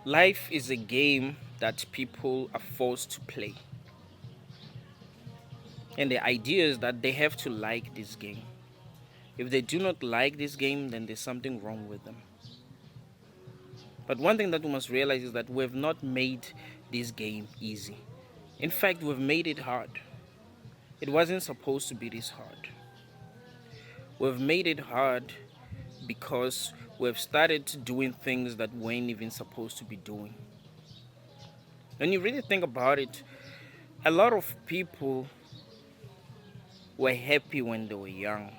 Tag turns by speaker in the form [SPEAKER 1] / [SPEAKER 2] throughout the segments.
[SPEAKER 1] Life is a game that people are forced to play. And the idea is that they have to like this game. If they do not like this game, then there's something wrong with them. But one thing that we must realize is that we have not made this game easy. In fact, we've made it hard. It wasn't supposed to be this hard. We've made it hard because we've started doing things that we weren't even supposed to be doing. When you really think about it, a lot of people were happy when they were young.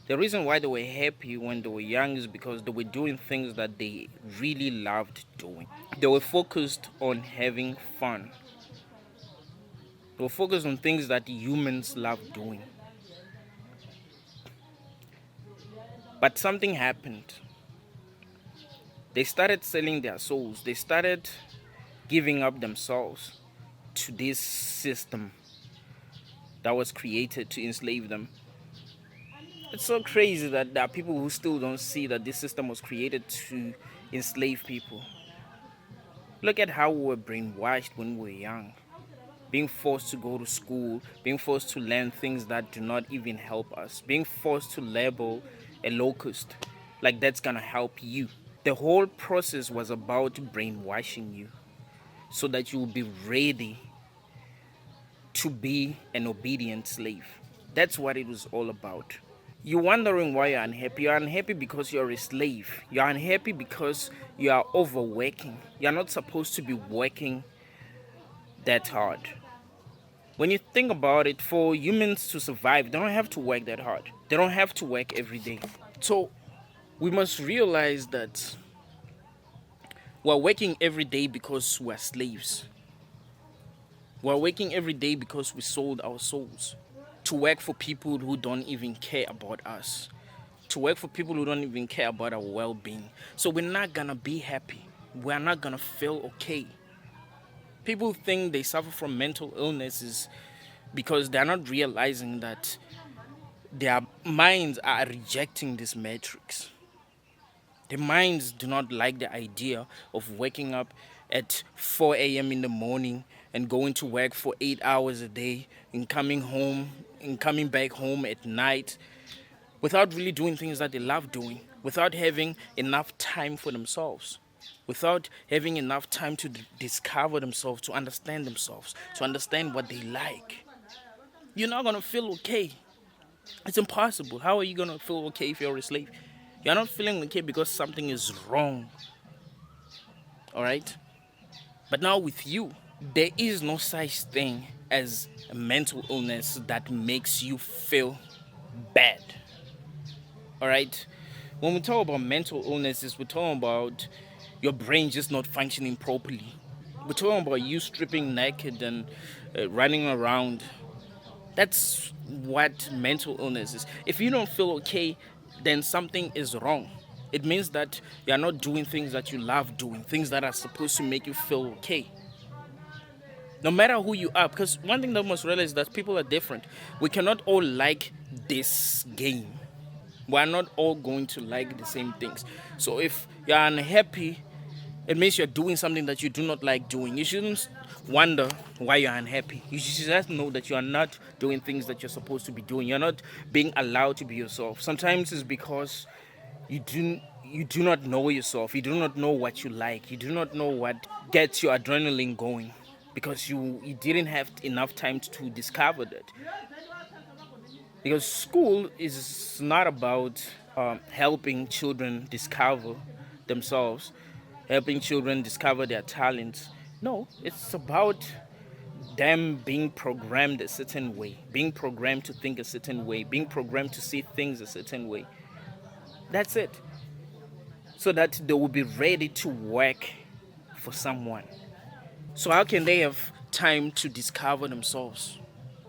[SPEAKER 1] The reason why they were happy when they were young is because they were doing things that they really loved doing. They were focused on having fun. They were focused on things that humans love doing. But something happened. They started selling their souls. They started giving up themselves to this system that was created to enslave them. It's so crazy that there are people who still don't see that this system was created to enslave people. Look at how we were brainwashed when we were young. Being forced to go to school, being forced to learn things that do not even help us, being forced to label a locust like that's gonna help you. The whole process was about brainwashing you so that you will be ready to be an obedient slave. That's what it was all about. You're wondering why you're unhappy. You're unhappy because you're a slave. You're unhappy because you are overworking. You're not supposed to be working that hard. When you think about it, for humans to survive, they don't have to work that hard. They don't have to work every day. So we must realize that we're working every day because we're slaves. We're working every day because we sold our souls to work for people who don't even care about us, to work for people who don't even care about our well-being. So we're not gonna be happy. We're not gonna feel okay. People think they suffer from mental illnesses because they're not realizing that their minds are rejecting this matrix. Their minds do not like the idea of waking up at 4 a.m. in the morning and going to work for 8 hours a day and coming back home at night without really doing things that they love doing, without having enough time for themselves, without having enough time to discover themselves, to understand themselves, to understand what they like. You're not gonna feel okay. It's impossible. How are you gonna feel okay if you're a slave? You're not feeling okay because something is wrong. All right? But now with you, there is no such thing as a mental illness that makes you feel bad. All right? When we talk about mental illnesses, we're talking about your brain just not functioning properly. We're talking about you stripping naked and running around. That's what mental illness is. If you don't feel okay, then something is wrong. It means that you are not doing things that you love doing, things that are supposed to make you feel okay. No matter who you are, because one thing that we must realize is that people are different. We cannot all like this game. We are not all going to like the same things. So if you're unhappy, it means you're doing something that you do not like doing. You shouldn't wonder why you're unhappy. You should just know that you are not doing things that you're supposed to be doing. You're not being allowed to be yourself. Sometimes it's because you do not know yourself. You do not know what you like. You do not know what gets your adrenaline going because you didn't have enough time to discover that. Because school is not about helping children discover themselves, helping children discover their talents. No, it's about them being programmed a certain way, being programmed to think a certain way, being programmed to see things a certain way. That's it. So that they will be ready to work for someone. So, how can they have time to discover themselves?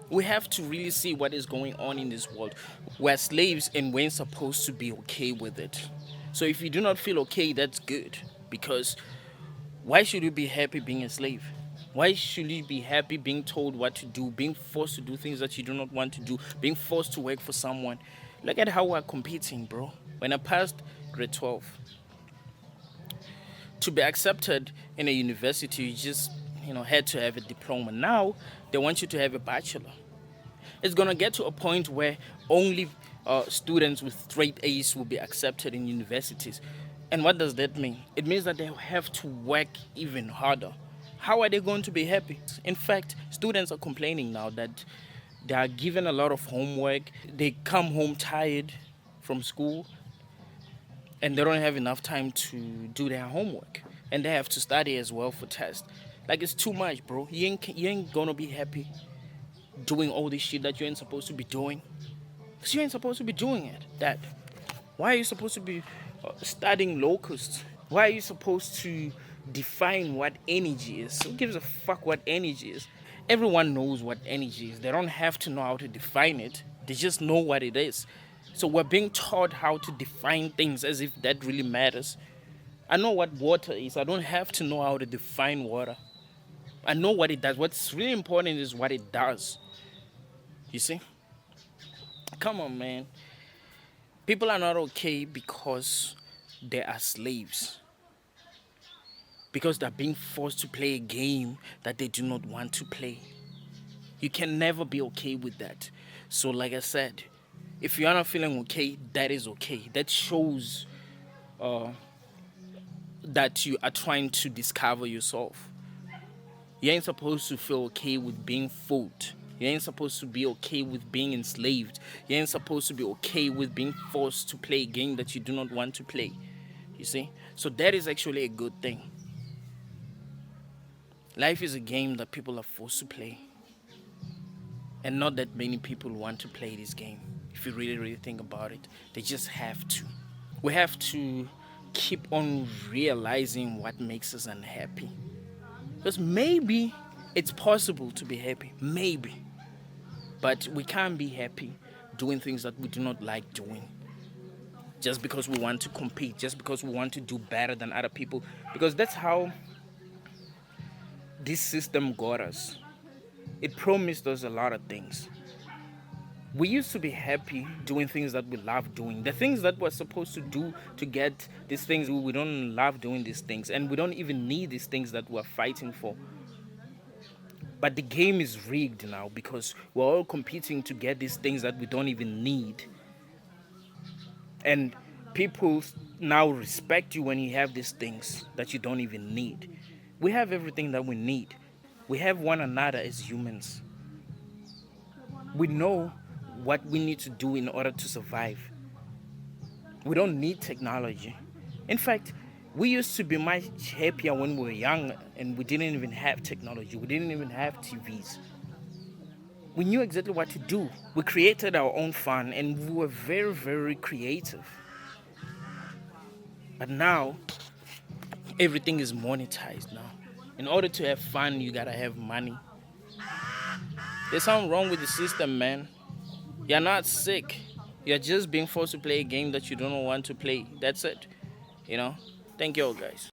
[SPEAKER 1] We have to really see what is going on in this world. We're slaves and we're supposed to be okay with it. So if you do not feel okay, that's good. Because why should you be happy being a slave? Why should you be happy being told what to do, being forced to do things that you do not want to do, being forced to work for someone? Look at how we're competing, bro. When I passed grade 12, To be accepted in a university, you just had to have a diploma. Now they want you to have a bachelor. It's gonna get to a point where only students with straight A's will be accepted in universities. And what does that mean? It means that they have to work even harder. How are they going to be happy? In fact, students are complaining now that they are given a lot of homework. They come home tired from school and they don't have enough time to do their homework. And they have to study as well for tests. Like, it's too much, bro. You ain't gonna be happy doing all this shit that you ain't supposed to be doing. Because you ain't supposed to be doing it. That. Why are you supposed to be studying locusts? Why are you supposed to define what energy is? Who gives a fuck what energy is? Everyone knows what energy is. They don't have to know how to define it. They just know what it is. So we're being taught how to define things as if that really matters. I know what water is. I don't have to know how to define water. I know what it does. What's really important is what it does. You see? Come on, man. People are not okay because they are slaves. Because they're being forced to play a game that they do not want to play. You can never be okay with that. So like I said, if you are not feeling okay, that is okay. That shows that you are trying to discover yourself. You ain't supposed to feel okay with being fooled. You ain't supposed to be okay with being enslaved. You ain't supposed to be okay with being forced to play a game that you do not want to play. You see? So that is actually a good thing. Life is a game that people are forced to play. And not that many people want to play this game. If you really, really think about it, they just have to. We have to keep on realizing what makes us unhappy. Because maybe it's possible to be happy. Maybe. But we can't be happy doing things that we do not like doing. Just because we want to compete. Just because we want to do better than other people. Because that's how this system got us. It promised us a lot of things. We used to be happy doing things that we love doing. The things that we're supposed to do to get these things, we don't love doing these things. And we don't even need these things that we're fighting for. But the game is rigged now because we're all competing to get these things that we don't even need. And people now respect you when you have these things that you don't even need. We have everything that we need. We have one another as humans. We know what we need to do in order to survive. We don't need technology. In fact, we used to be much happier when we were young and we didn't even have technology. We didn't even have TVs. We knew exactly what to do. We created our own fun and we were very, very creative. But now, everything is monetized now. In order to have fun, you gotta have money. There's something wrong with the system, man. You're not sick. You're just being forced to play a game that you don't want to play. That's it. Thank you all, guys.